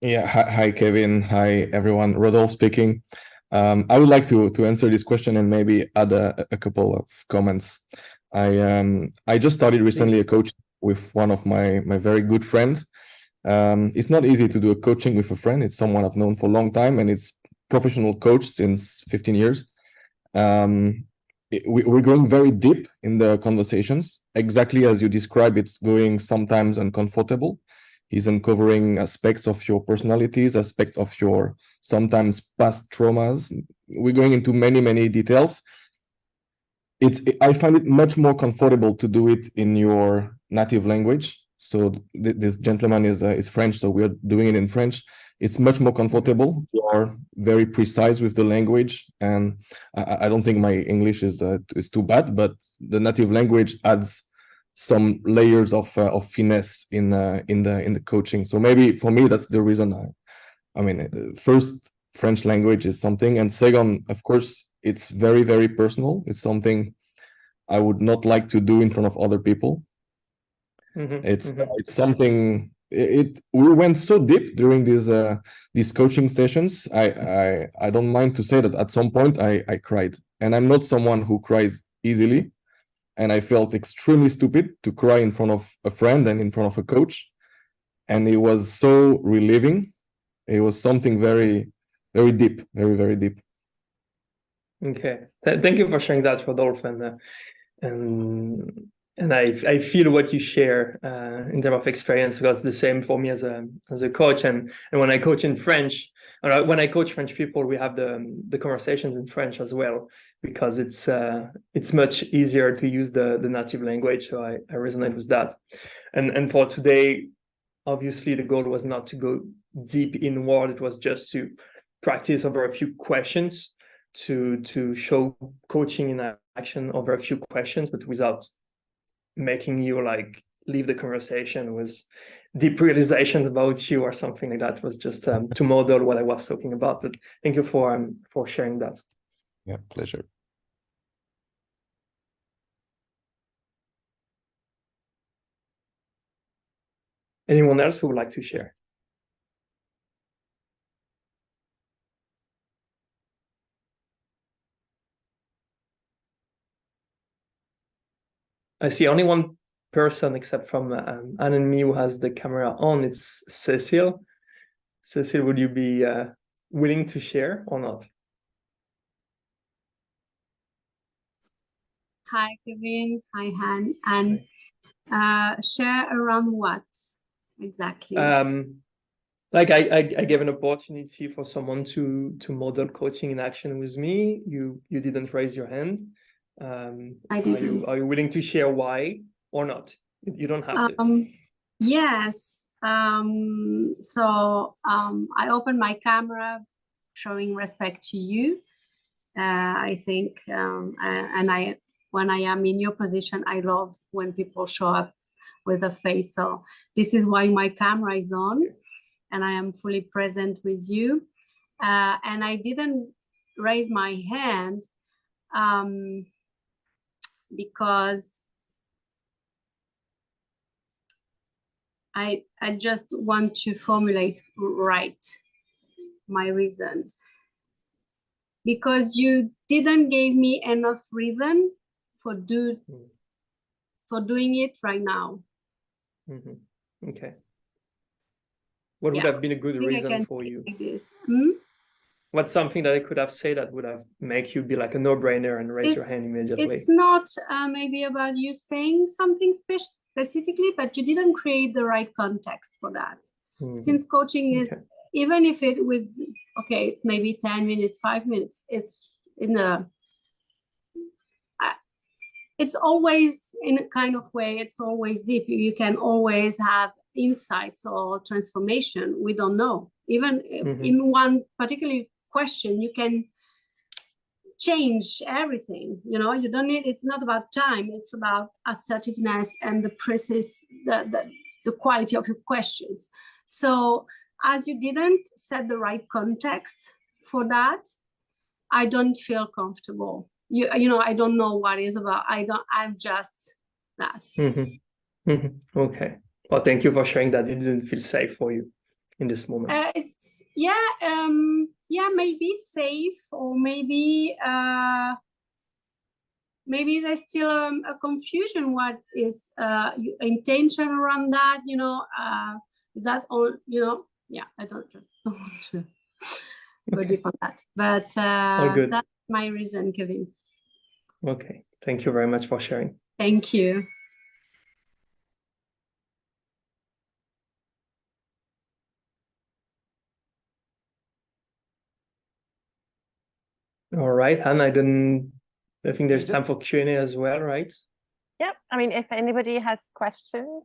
Yeah, hi Kevin. Hi everyone. Rodolphe speaking. I would like to answer this question and maybe add a couple of comments. I just started recently a Please. coach with one of my very good friends. It's not easy to do a coaching with a friend. It's someone I've known for a long time, and it's professional coach since 15 years. We're going very deep in the conversations, exactly as you describe. It's going sometimes uncomfortable. He's uncovering aspects of your personalities, aspects of your sometimes past traumas. We're going into many details. I find it much more comfortable to do it in your native language. So this gentleman is French, so we're doing it in French. It's much more comfortable. You are very precise with the language, and I don't think my English is too bad, but the native language adds some layers of finesse in the coaching. So maybe for me that's the reason. I mean, first, French language is something, and second, of course, it's very personal. It's something I would not like to do in front of other people. It's something. We went so deep during these coaching sessions. I don't mind to say that at some point I cried, and I'm not someone who cries easily, and I felt extremely stupid to cry in front of a friend and in front of a coach, and it was so relieving. It was something very deep, very deep. Okay. Thank you for sharing that, Rodolphe, and I feel what you share in terms of experience, because it's the same for me as a coach, and when I coach in French, or when I coach French people, we have the conversations in French as well, because it's much easier to use the native language. So I resonate with that, and for today, obviously the goal was not to go deep inward. It was just to practice over a few questions, to show coaching in action over a few questions, but without making you like leave the conversation with deep realizations about you or something like that. It was just to model what I was talking about. But thank you for sharing that. Yeah, pleasure. Anyone else who would like to share? I see only one person except from Anne and me who has the camera on. It's Cecile. Cecile, would you be willing to share or not? Hi, Kevin. Hi, Han. And share around what exactly? Like I gave an opportunity for someone to model coaching in action with me. You didn't raise your hand. I didn't. Are you willing to share why or not? You don't have to. Yes. So I opened my camera, showing respect to you. I think, and when I am in your position, I love when people show up with a face. So this is why my camera is on, and I am fully present with you. And I didn't raise my hand because I just want to formulate right my reason. Because you didn't give me enough reason for doing it right now. Okay. What would have been a good reason for you? What's something that I could have said that would have make you be like a no-brainer and raise your hand immediately? It's not maybe about you saying something specifically, but you didn't create the right context for that. Since coaching is, even if it with, okay, it's maybe 10 minutes, 5 minutes, it's in a, it's always in a kind of way, it's always deep. You can always have insights or transformation. We don't know. Even in one particular question, you can change everything. You know, you don't need, it's not about time, it's about assertiveness and the precise, the quality of your questions. So as you didn't set the right context for that, I don't feel comfortable. You know, I don't know what it's about. I'm just that. Okay. Well, thank you for sharing that. It didn't feel safe for you. in this moment? It's maybe safe, or maybe maybe there's still a confusion. What is intention around that? Is that all? I don't want to go deep on that. But that's my reason, Kévin. Okay, thank you very much for sharing. Thank you. All right, Hannah, I think there's time for Q&A as well, right? Yep. I mean, if anybody has questions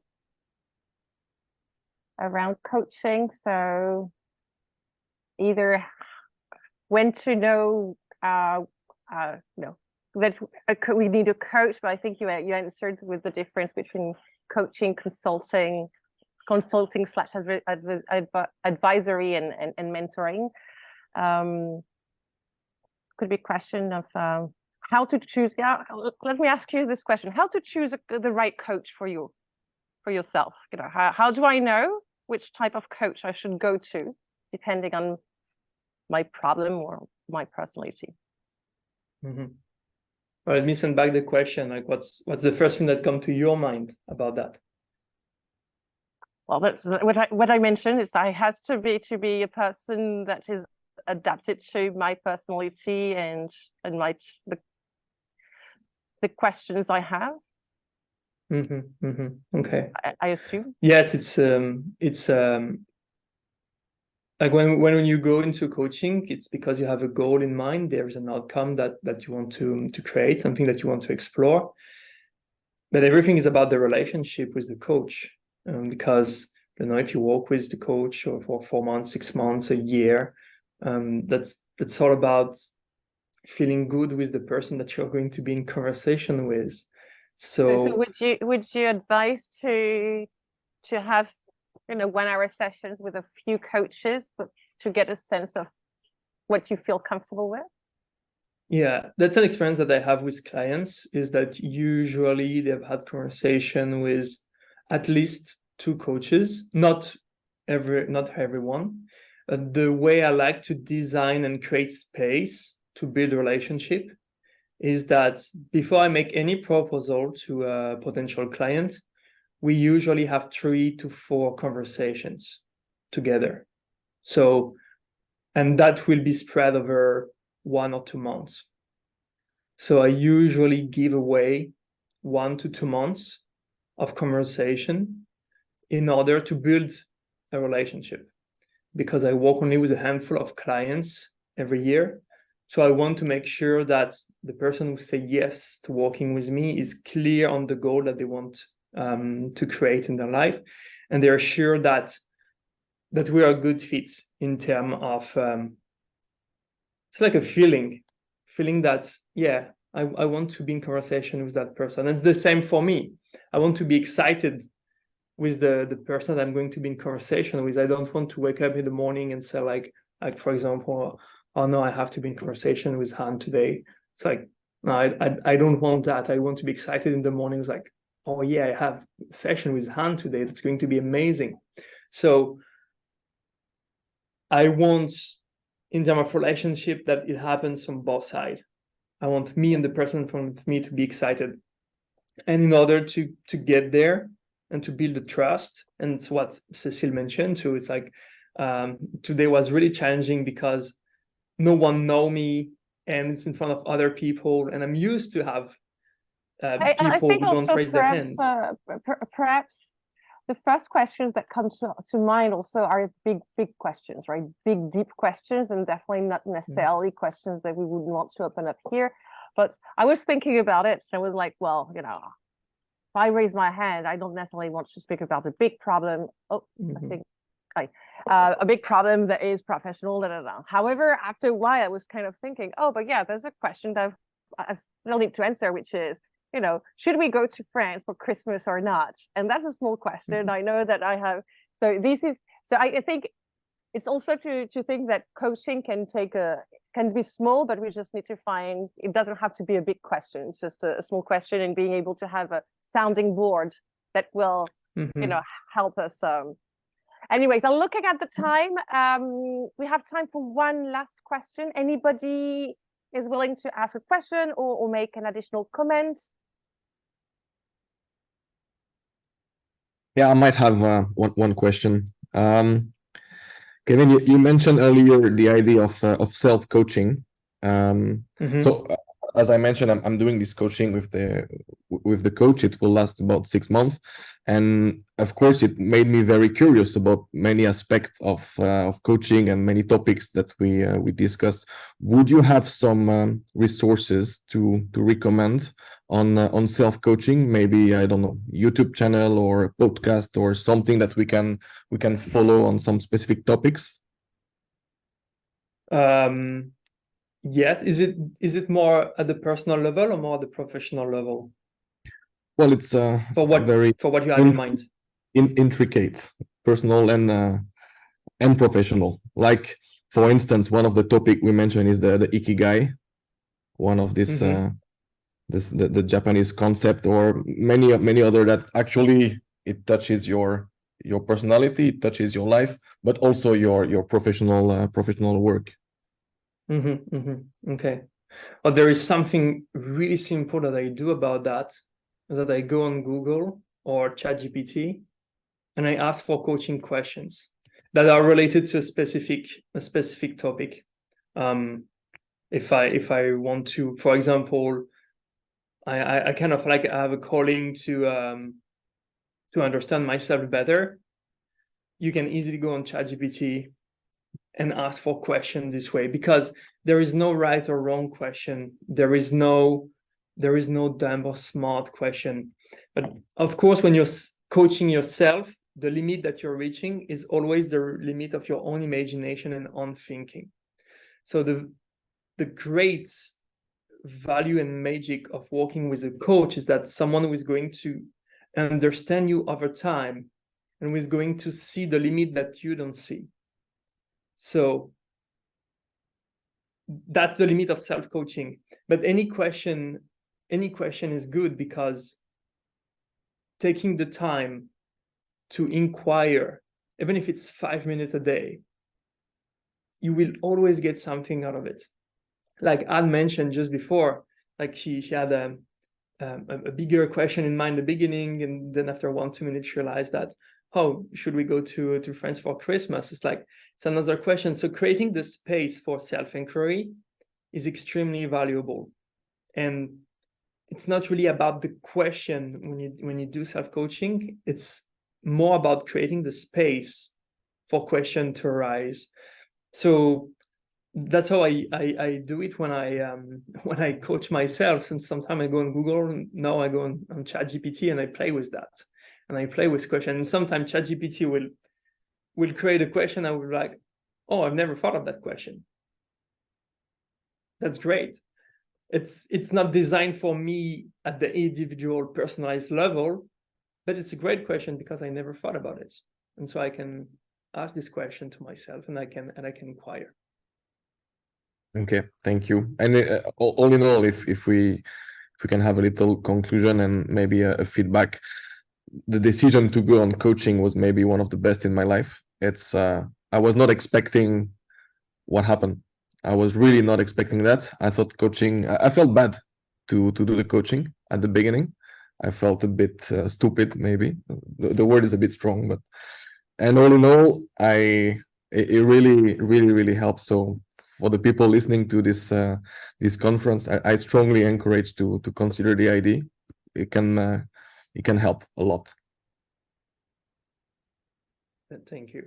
around coaching, so either when to know, that we need a coach, but I think you answered with the difference between coaching, consulting / advisory and mentoring. Could be a question of how to choose. Let me ask you this question: how to choose the right coach for yourself? How do I know which type of coach I should go to, depending on my problem or my personality? Mm-hmm. Well, let me send back the question. Like, what's the first thing that comes to your mind about that? Well, what I mentioned is I has to be a person that is adapted to my personality and the questions I have. Okay. I assume. Yes, it's like when you go into coaching, it's because you have a goal in mind. There's an outcome that you want to create, something that you want to explore. But everything is about the relationship with the coach, because if you work with the coach for 4 months, 6 months, a year, that's all about feeling good with the person that you're going to be in conversation with. So would you advise to have 1-hour sessions with a few coaches, but to get a sense of what you feel comfortable with? Yeah, that's an experience that I have with clients, is that usually they've had conversation with at least 2 coaches, not everyone. The way I like to design and create space to build a relationship is that before I make any proposal to a potential client, we usually have 3 to 4 conversations together. So, and that will be spread over 1 or 2 months. So I usually give away 1 to 2 months of conversation in order to build a relationship, because I work only with a handful of clients every year. So I want to make sure that the person who say yes to working with me is clear on the goal that they want to create in their life, and they're sure that we are a good fit in terms of it's like a feeling that I want to be in conversation with that person. And it's the same for me. I want to be excited with the person that I'm going to be in conversation with. I don't want to wake up in the morning and say like for example, oh no, I have to be in conversation with Han today. It's like, no, I don't want that. I want to be excited in the morning. It's like, oh yeah, I have a session with Han today. That's going to be amazing. So I want, in terms of relationship, that it happens from both sides. I want me and the person in front of me to be excited. And in order to get there and to build the trust, and it's what Cécile mentioned too, it's like today was really challenging because no one know me and it's in front of other people, and I'm used to have people who don't raise their hands. Perhaps the first questions that come to mind also are big questions, right? Big, deep questions, and definitely not necessarily questions that we would want to open up here. But I was thinking about it, and I was like, well, if I raise my hand, I don't necessarily want to speak about a big problem. Oh, I think a big problem that is professional. However, after a while, I was kind of thinking, oh, but yeah, there's a question that I still need to answer, which is, should we go to France for Christmas or not? And that's a small question. I know that I have. So I think it's also to think that coaching can be small, but we just need to find, it doesn't have to be a big question. It's just a small question, and being able to have a sounding board that will, help us Anyways, I'm looking at the time. We have time for one last question. Anybody is willing to ask a question or make an additional comment? Yeah, I might have one question. Kevin, you mentioned earlier the idea of self-coaching. So as I mentioned, I'm doing this coaching with the coach. It will last about 6 months, and of course, it made me very curious about many aspects of coaching and many topics that we discussed. Would you have some resources to recommend on self-coaching? Maybe, I don't know, YouTube channel or podcast or something that we can follow on some specific topics? Yes. Is it more at the personal level or more at the professional level? Well, it's for what you have in mind. Intricate, personal and professional. Like, for instance, one of the topic we mentioned is the ikigai, one of this the Japanese concept, or many other that actually it touches your personality, it touches your life, but also your professional work. Okay. Well, there is something really simple that I do about that I go on Google or ChatGPT and I ask for coaching questions that are related to a specific topic. If I want to, for example, I kind of like I have a calling to understand myself better. You can easily go on ChatGPT and ask for questions this way, because there is no right or wrong question. There is no dumb or smart question. But of course, when you're coaching yourself, the limit that you're reaching is always the limit of your own imagination and own thinking. So the great value and magic of working with a coach is that someone who is going to understand you over time and who is going to see the limit that you don't see. So that's the limit of self-coaching. But any question is good, because taking the time to inquire, even if it's 5 minutes a day, you will always get something out of it. Like Anne mentioned just before, like she had a bigger question in mind in the beginning, and then after 1-2 minutes she realized that, oh, should we go to France for Christmas? It's another question. So creating the space for self-inquiry is extremely valuable. And it's not really about the question when you do self-coaching. It's more about creating the space for question to arise. So that's how I do it when I coach myself. And sometimes I go on Google, and now I go on ChatGPT and I play with that. And I play with questions. And sometimes ChatGPT will create a question. I will be like, oh, I've never thought of that question. That's great. It's not designed for me at the individual personalized level, but it's a great question because I never thought about it. And so I can ask this question to myself, and I can inquire. Okay, thank you. And all in all, if we can have a little conclusion and maybe a feedback, the decision to go on coaching was maybe one of the best in my life. It's I was not expecting what happened. I was really not expecting that. I thought coaching, I felt bad to do the coaching at the beginning. I felt a bit stupid, maybe. The word is a bit strong, but, and all in all, it really helps. So for the people listening to this conference, I strongly encourage to consider the idea. It can help a lot. Thank you.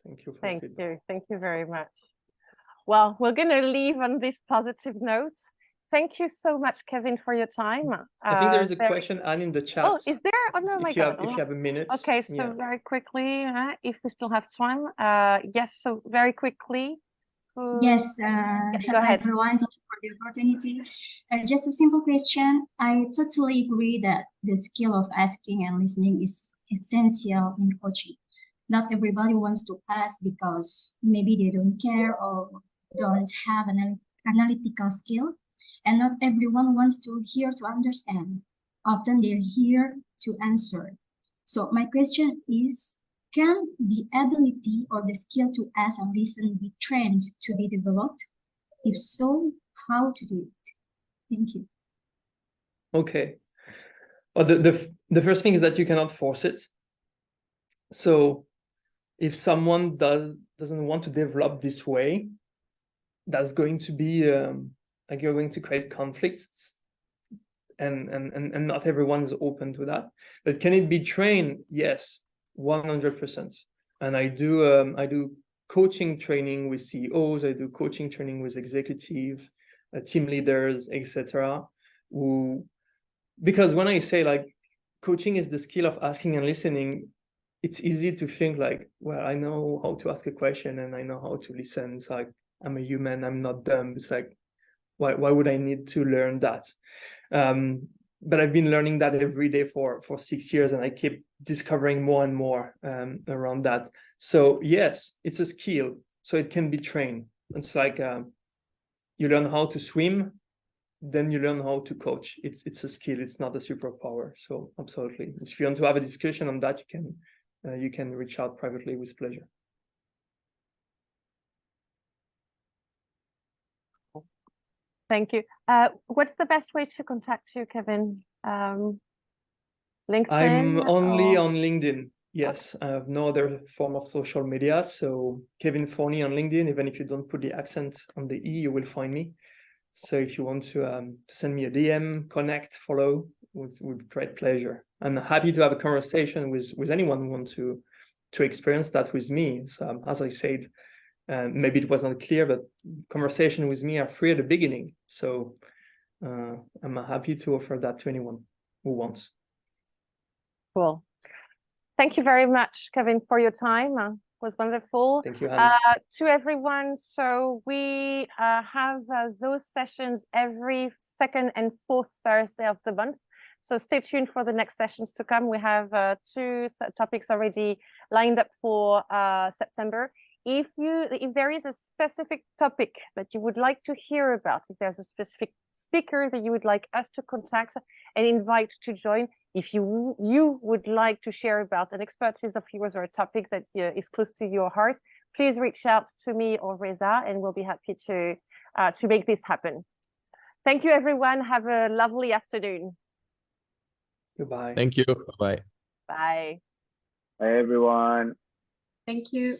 Thank you. Thank you very much. Well, we're going to leave on this positive note. Thank you so much, Kévin, for your time. I think there is a question, Anne, in the chat. Oh, is there? Oh, no, my God. If you have a minute. Okay, so very quickly, if we still have time. Yes, so very quickly. Yes, hello everyone. Thank you for the opportunity. Just a simple question. I totally agree that the skill of asking and listening is essential in coaching. Not everybody wants to ask because maybe they don't care or don't have an analytical skill. And not everyone wants to hear to understand. Often they're here to answer. So my question is, can the ability or the skill to ask and listen be trained to be developed? If so, how to do it? Thank you. Okay. Well, the first thing is that you cannot force it. So if someone doesn't want to develop this way, that's going to be like you're going to create conflicts, and not everyone is open to that. But can it be trained? Yes, 100%. And I do coaching training with CEOs. I do coaching training with executive team leaders, etc. Because when I say like coaching is the skill of asking and listening, it's easy to think like, well, I know how to ask a question and I know how to listen. It's like, I'm a human, I'm not dumb. It's like, why would I need to learn that? But I've been learning that every day for 6 years, and I keep discovering more and more around that. So yes, it's a skill, so it can be trained. It's like you learn how to swim, then you learn how to coach. It's a skill, it's not a superpower. So absolutely, if you want to have a discussion on that, you can reach out privately with pleasure. Thank you. What's the best way to contact you, Kévin? LinkedIn? I'm only on LinkedIn. Yes, I have no other form of social media. So Kévin Fornier on LinkedIn. Even if you don't put the accent on the E, you will find me. So if you want to send me a DM, connect, follow, with great pleasure. I'm happy to have a conversation with anyone who wants to experience that with me. So as I said, maybe it was not clear, but conversation with me are free at the beginning. So I'm happy to offer that to anyone who wants. Cool. Thank you very much, Kévin, for your time. It was wonderful. Thank you, Hannah. To everyone, so we have those sessions every second and fourth Thursday of the month. So stay tuned for the next sessions to come. We have 2 topics already lined up for September. If there is a specific topic that you would like to hear about, if there's a specific speaker that you would like us to contact and invite to join, if you would like to share about an expertise of yours or a topic that is close to your heart, please reach out to me or Reza, and we'll be happy to make this happen. Thank you, everyone. Have a lovely afternoon. Goodbye. Thank you. Bye. Bye. Bye, everyone. Thank you.